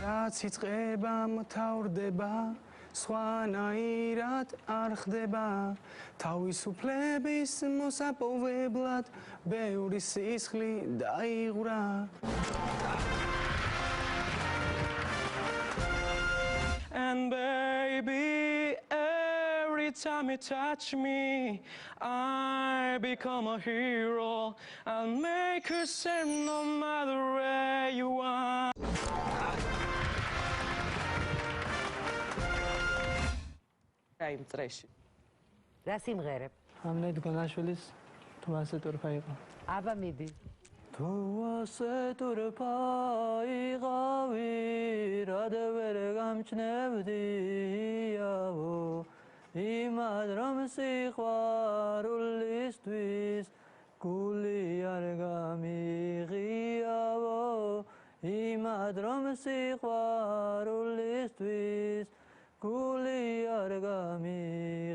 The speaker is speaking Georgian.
რაც იწყება მთავრდება სხვანაირად არ ხდება თავისუფლების მოსაპოვებლად ბევრი სისხლი დაიღვრა And baby every time you touch me I become a hero I'll make you say no matter where you are იმ წრეში. რა სიმღერებ? ამნედ გონაშვილის თუ ასე ტორფა იყო. აბა მიდი. თუ ასე ტორფა იყავი, რად ვერ გამჩნევდიაო, იმად რომ სიყვარულისთვის გული არ გამიღიაო, იმად რომ სიყვარულისთვის გული არ გამიღიაო